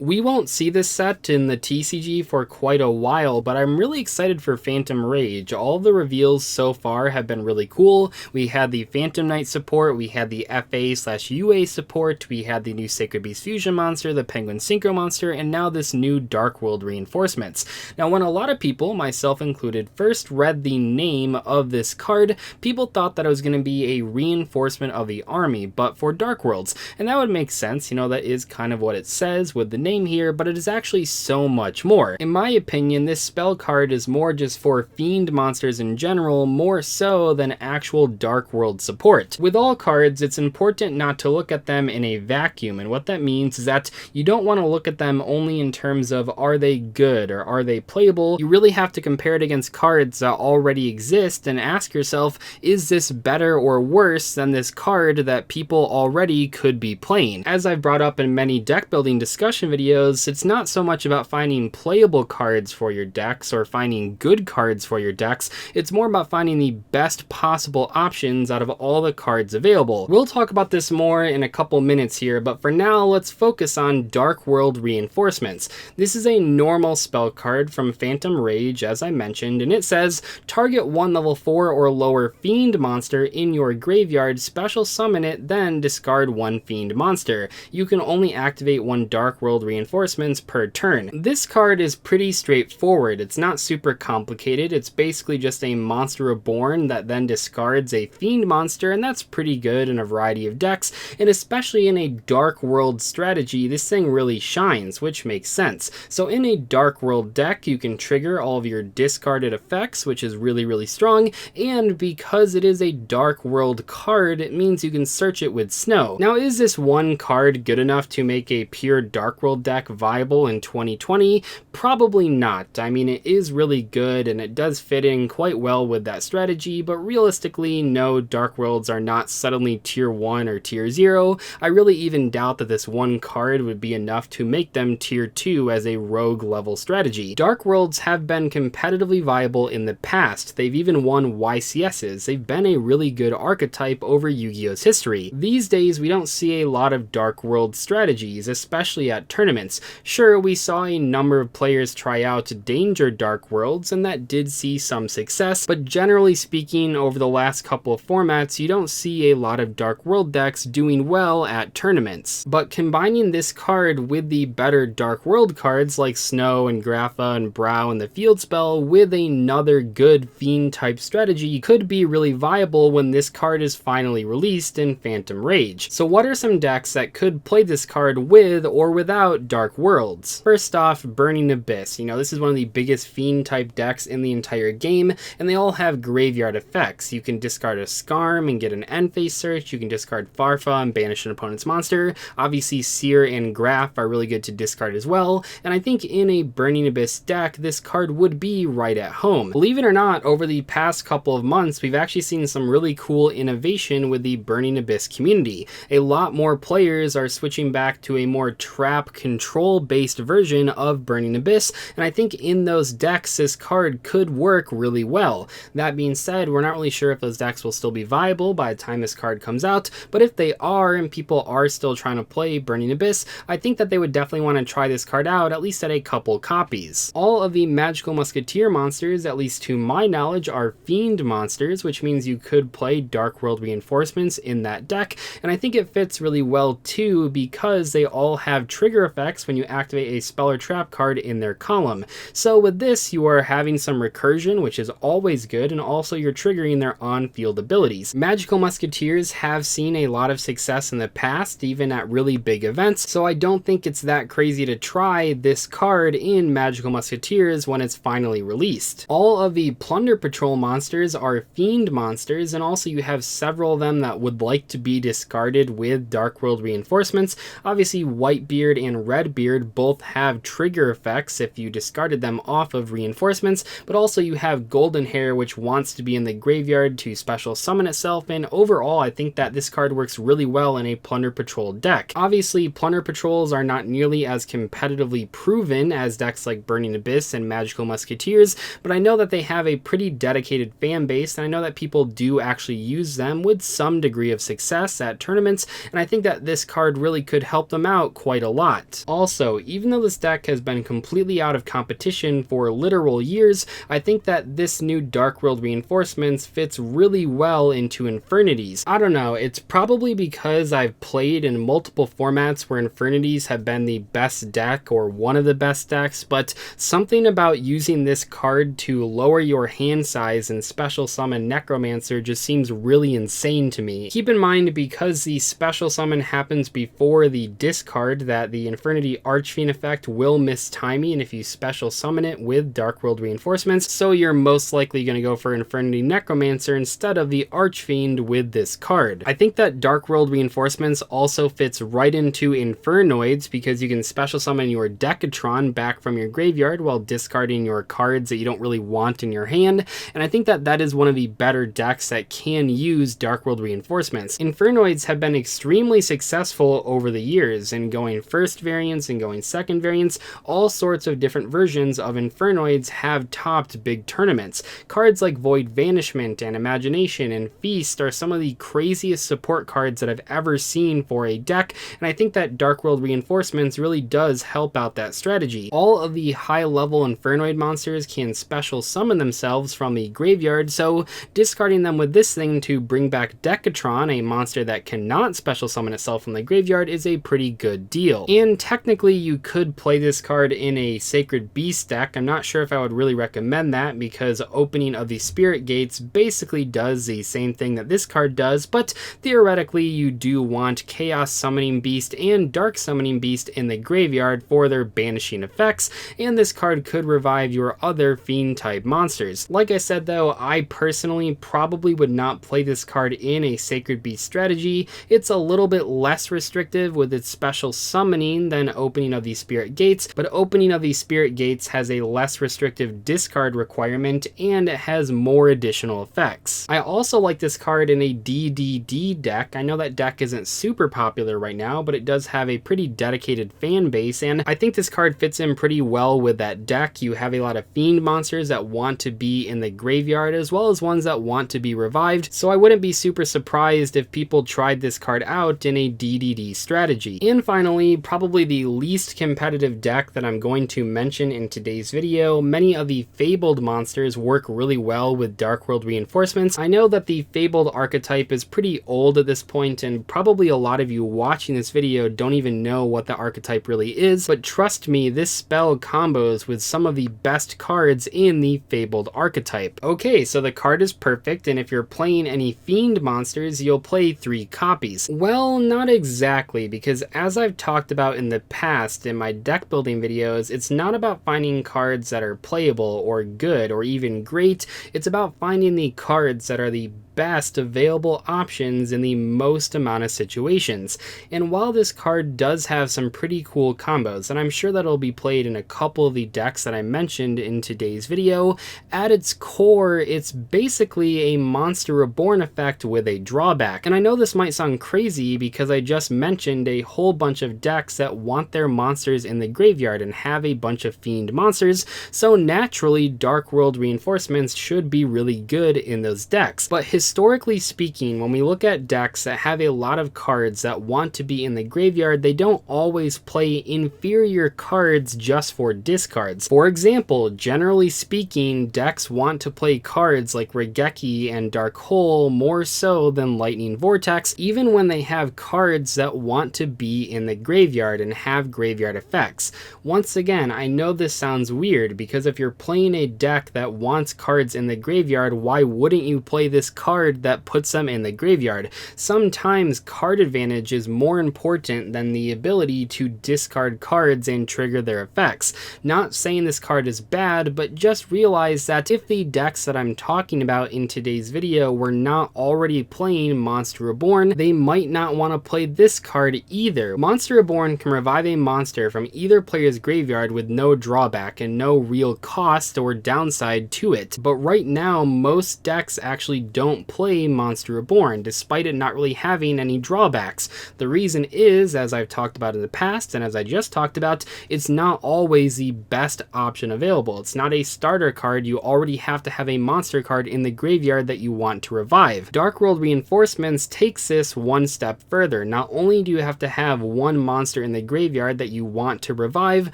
We won't see this set in the TCG for quite a while, but I'm really excited for Phantom Rage. All of the reveals so far have been really cool. We had the Phantom Knight support, we had the FA/UA support, we had the new Sacred Beast Fusion monster, the Penguin Synchro monster, and now this new Dark World reinforcements. Now, when a lot of people, myself included, first read the name of this card, people thought that it was going to be a reinforcement of the army, but for Dark Worlds. And that would make sense, you know, that is kind of what it says with the name here, but it is actually so much more. In my opinion, this spell card is more just for Fiend monsters in general, more so than actual Dark World support. With all cards, it's important not to look at them in a vacuum, and what that means is that you don't want to look at them only in terms of are they good or are they playable. You really have to compare it against cards that already exist and ask yourself, is this better or worse than this card that people already could be playing? As I've brought up in many deck building discussion videos, it's not so much about finding playable cards for your decks or finding good cards for your decks, it's more about finding the best possible options out of all the cards available. We'll talk about this more in a couple minutes here, but for now, let's focus on Dark World reinforcements. This is a normal spell card from Phantom Rage, as I mentioned, and it says, target one level 4 or lower Fiend monster in your graveyard, special summon it, then discard one Fiend monster. You can only activate one Dark World reinforcements per turn. This card is pretty straightforward. It's not super complicated. It's basically just a monster reborn that then discards a Fiend monster, and that's pretty good in a variety of decks, and especially in a Dark World strategy, this thing really shines, which makes sense. So in a Dark World deck, you can trigger all of your discarded effects, which is really strong, and because it is a Dark World card, it means you can search it with Snow. Now, is this one card good enough to make a pure Dark World deck viable in 2020? Probably not. I mean, it is really good and it does fit in quite well with that strategy, but realistically, no, Dark Worlds are not suddenly tier 1 or tier 0. I really even doubt that this one card would be enough to make them tier 2 as a rogue level strategy. Dark Worlds have been competitively viable in the past. They've even won YCSs. They've been a really good archetype over Yu-Gi-Oh's history. These days, we don't see a lot of Dark World strategies, especially at tournaments. Sure, we saw a number of players try out Danger Dark Worlds, and that did see some success, but generally speaking, over the last couple of formats, you don't see a lot of Dark World decks doing well at tournaments. But combining this card with the better Dark World cards like Snow and Grapha and Brow and the Field Spell with another good Fiend type strategy could be really viable when this card is finally released in Phantom Rage. So what are some decks that could play this card with or without Dark Worlds? First off, Burning Abyss. You know, this is one of the biggest Fiend type decks in the entire game, and they all have graveyard effects. You can discard a Skarm and get an end phase search, you can discard Farfa and banish an opponent's monster. Obviously, Seer and Graph are really good to discard as well, and I think in a Burning Abyss deck, this card would be right at home. Believe it or not, over the past couple of months, we've actually seen some really cool innovation with the Burning Abyss community. A lot more players are switching back to a more trap control based version of Burning Abyss, and I think in those decks this card could work really well. That being said, we're not really sure if those decks will still be viable by the time this card comes out, but if they are and people are still trying to play Burning Abyss, I think that they would definitely want to try this card out, at least at a couple copies. All of the Magical Musketeer monsters, at least to my knowledge, are Fiend monsters, which means you could play Dark World reinforcements in that deck, and I think it fits really well too because they all have trigger effects when you activate a spell or trap card in their column. So with this, you are having some recursion, which is always good, and also you're triggering their on-field abilities. Magical Musketeers have seen a lot of success in the past, even at really big events, so I don't think it's that crazy to try this card in Magical Musketeers when it's finally released. All of the Plunder Patrol monsters are Fiend monsters, and also you have several of them that would like to be discarded with Dark World reinforcements. Obviously, Whitebeard and Redbeard both have trigger effects if you discarded them off of reinforcements, but also you have Golden Hair, which wants to be in the graveyard to special summon itself, and overall I think that this card works really well in a Plunder Patrol deck. Obviously, Plunder Patrols are not nearly as competitively proven as decks like Burning Abyss and Magical Musketeers, but I know that they have a pretty dedicated fan base, and I know that people do actually use them with some degree of success at tournaments, and I think that this card really could help them out quite a lot. lot. Also, even though this deck has been completely out of competition for literal years, I think that this new Dark World Reinforcements fits really well into Infernities. I don't know, it's probably because I've played in multiple formats where Infernities have been the best deck or one of the best decks, but something about using this card to lower your hand size and special summon Necromancer just seems really insane to me. Keep in mind, because the special summon happens before the discard, that the Infernity Archfiend effect will miss timing if you special summon it with Dark World Reinforcements, so you're most likely going to go for Infernity Necromancer instead of the Archfiend with this card. I think that Dark World Reinforcements also fits right into Infernoids because you can special summon your Decatron back from your graveyard while discarding your cards that you don't really want in your hand, and I think that that is one of the better decks that can use Dark World Reinforcements. Infernoids have been extremely successful over the years in going first variants and going second variants. All sorts of different versions of Infernoids have topped big tournaments. Cards like Void Banishment and Imagination and Feast are some of the craziest support cards that I've ever seen for a deck, and I think that Dark World Reinforcements really does help out that strategy. All of the high level Infernoid monsters can special summon themselves from the graveyard, so discarding them with this thing to bring back Decatron, a monster that cannot special summon itself from the graveyard, is a pretty good deal. And technically you could play this card in a Sacred Beast deck. I'm not sure if I would really recommend that because Opening of the Spirit Gates basically does the same thing that this card does, but theoretically you do want Chaos Summoning Beast and Dark Summoning Beast in the graveyard for their banishing effects, and this card could revive your other Fiend type monsters. Like I said though, I personally probably would not play this card in a Sacred Beast strategy. It's a little bit less restrictive with its special summoning than Opening of the Spirit Gates, but Opening of the Spirit Gates has a less restrictive discard requirement and it has more additional effects. I also like this card in a DDD deck. I know that deck isn't super popular right now, but it does have a pretty dedicated fan base, and I think this card fits in pretty well with that deck. You have a lot of Fiend monsters that want to be in the graveyard as well as ones that want to be revived, so I wouldn't be super surprised if people tried this card out in a DDD strategy. And finally, probably the least competitive deck that I'm going to mention in today's video, many of the Fabled monsters work really well with Dark World Reinforcements. I know that the Fabled archetype is pretty old at this point, and probably a lot of you watching this video don't even know what the archetype really is, but trust me, this spell combos with some of the best cards in the Fabled archetype. Okay, so the card is perfect, and if you're playing any Fiend monsters, you'll play 3 copies. Well, not exactly, because as I've talked about in the past in my deck building videos, it's not about finding cards that are playable or good or even great. It's about finding the cards that are the best available options in the most amount of situations. And while this card does have some pretty cool combos, and I'm sure that it'll be played in a couple of the decks that I mentioned in today's video, at its core, it's basically a Monster Reborn effect with a drawback. And I know this might sound crazy because I just mentioned a whole bunch of decks that want their monsters in the graveyard and have a bunch of Fiend monsters, so naturally Dark World Reinforcements should be really good in those decks. But historically speaking, when we look at decks that have a lot of cards that want to be in the graveyard, they don't always play inferior cards just for discards. For example, generally speaking, decks want to play cards like Regeki and Dark Hole more so than Lightning Vortex, even when they have cards that want to be in the graveyard and have graveyard effects. Once again, I know this sounds weird because if you're playing a deck that wants cards in the graveyard, why wouldn't you play this card that puts them in the graveyard? Sometimes card advantage is more important than the ability to discard cards and trigger their effects. Not saying this card is bad, but just realize that if the decks that I'm talking about in today's video were not already playing Monster Reborn, they might not want to play this card either. Monster Reborn can revive a monster from either player's graveyard with no drawback and no real cost or downside to it, but right now most decks actually don't don't play Monster Reborn, despite it not really having any drawbacks. The reason is, as I've talked about in the past, and as I just talked about, it's not always the best option available. It's not a starter card. You already have to have a monster card in the graveyard that you want to revive. Dark World Reinforcements takes this one step further. Not only do you have to have one monster in the graveyard that you want to revive,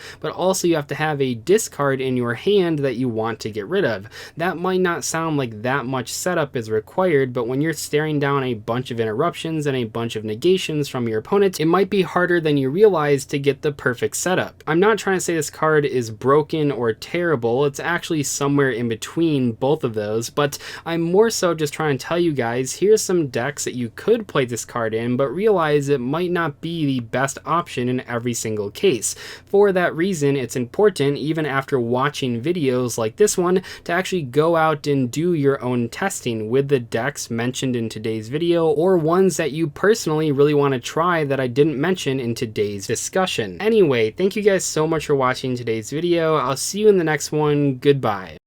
but also you have to have a discard in your hand that you want to get rid of. That might not sound like that much setup is required, but when you're staring down a bunch of interruptions and a bunch of negations from your opponent, it might be harder than you realize to get the perfect setup. I'm not trying to say this card is broken or terrible. It's actually somewhere in between both of those, but I'm more so just trying to tell you guys, here's some decks that you could play this card in, but realize it might not be the best option in every single case. For that reason, it's important, even after watching videos like this one, to actually go out and do your own testing with the decks mentioned in today's video, or ones that you personally really want to try that I didn't mention in today's discussion. Anyway, thank you guys so much for watching today's video. I'll see you in the next one. Goodbye.